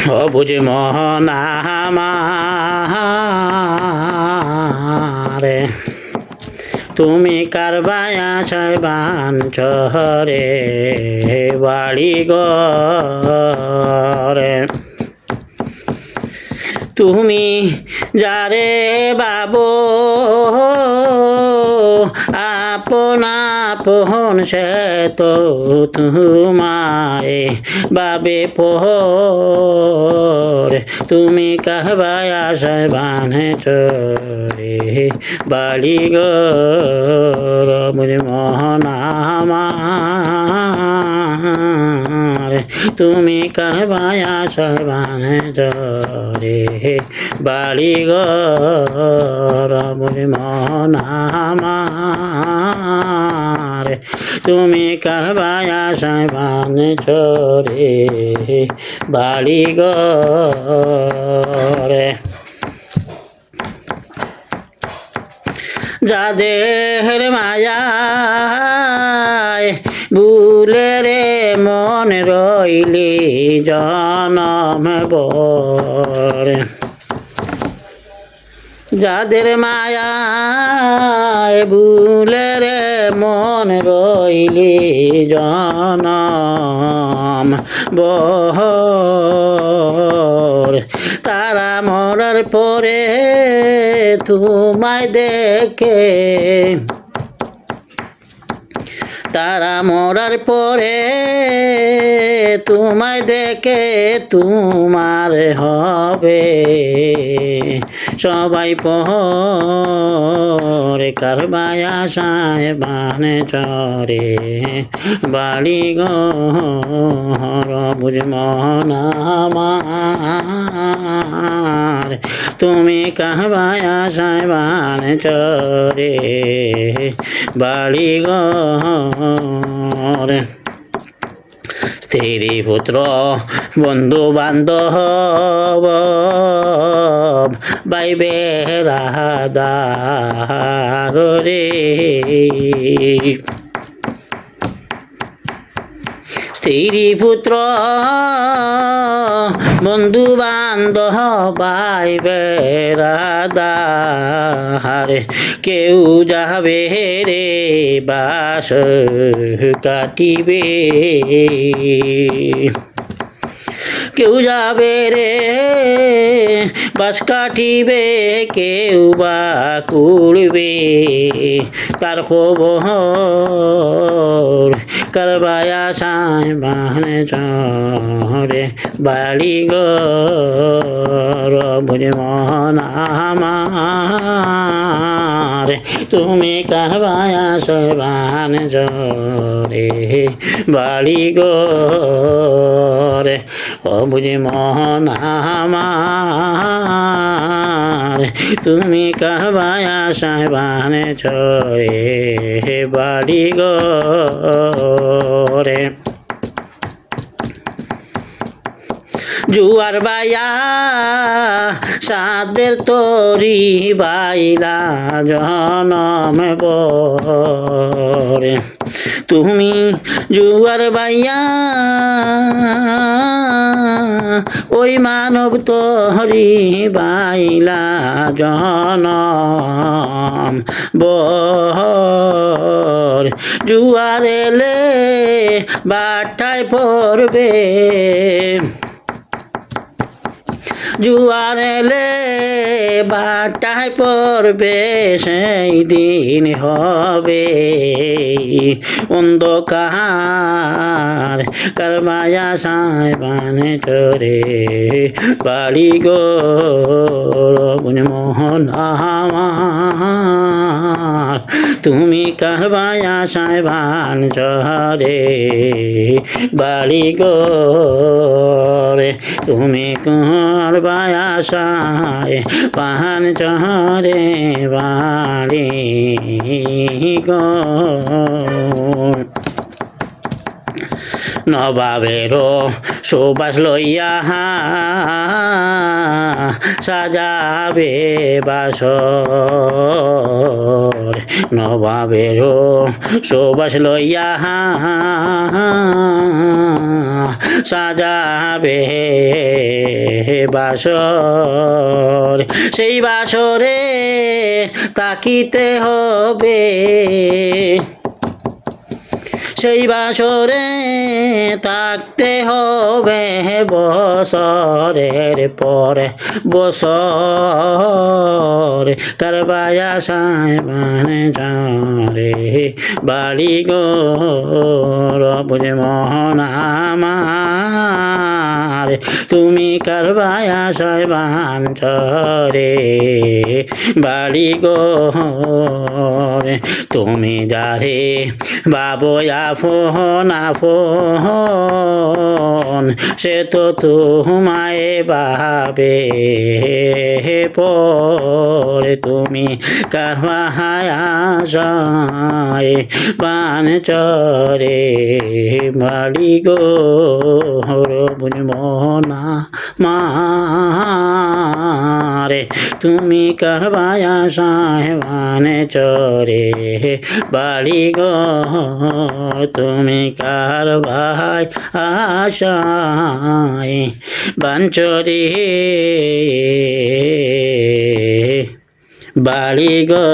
অবুঝ মোহন আমারে তুমি কারবায়া সাইবান চহরে বাড়ি গরে তুমি যারে বাবু আপন আপন সে তো তোমায় বাবে পোহর তুমি কাহবায় আশায় বানে চরে বাড়ি গর বুঝ মোহন আমার তুমি কাহবায় আশায় বানে চরে বাড়ি গর বুঝ মোহন আমার তুমি কারবায় আশায় বানে চরে বাড়ি গরে যাদের মায়ায় ভুলে রে মন রইলি জনম বরে যাদের মায়ায় ভুলে রে মন রইলি জনম বহর তারা মরার পরে তোমায় দেখে তারা মরার পরে তোমায় দেখে তোমার হবে সবাই পরে কারবায় আশায় বানে চরে বাড়ি গর বুঝ মোহন আমার তুমি কারবায় আশায় বানে চরে বাড়ি গর স্ত্রী পুত্র বন্ধু বান্ধব বাইবে রাহাদার রে স্ত্রী পুত্র বন্ধু বান্ধব বাইবে রাধারে কেউ যাবে রে বাস কাটিবে কেউ যাবে রে বাস কাটিবে কেউ বা কুড়বে তার খবর কারবায় আশায় বানে চরে বাড়ি গর বুঝ মোহন আমার তুমি কারবায় আশায় বানে চরে বাড়ি গরে বুঝ মোহন আমার তুমি কারবায় আশায় বানে চরে বাড়ি গরে জুয়ার বাইয়া সাদের তরি বাইলা জনম বরে তুমি জুয়ার বাইয়া ওই মানব তরি বাইলা জনম বর জুয়ার এলে বাটায় পড়বে জুয়ার এলে বাটায় পড়বে সেই দিন হবে অন্ধকার কারবায় আশায় বানে চরে বাড়ি গর বুঝ মোহন আমার তুমি কারবায় আশায় বান চরে বাড়ি গরে তুমি কারবায় আশায় বান চরে বাড়ি গর নবাবেরও সুবাস লইয়া সাজাবে বাসর নবাবেরও সুবাস লইয়া সাজাবে বাসর সেই বাসরে তাকিতে হবে সেই বাসরে থাকতে হবে বছরের পরে বছর কারবায়া সাহেবানে যারে বাড়ি গো রবুজ মোহন আমার তুমি কারবায়া সাহেবান চরে বাড়ি গো তুমি যারে বাবয়া ফোন আফোন সে তো তোমায় ভাবে পরে তুমি কারবায়া যায় পান চরে বাড়ি গো রবুজ মোহনা মারে তুমি কারবায়া সাহেবানে চরে বাড়ি গো তুমি কারবাই আশায় বাঞ্চরে বাড়ি গো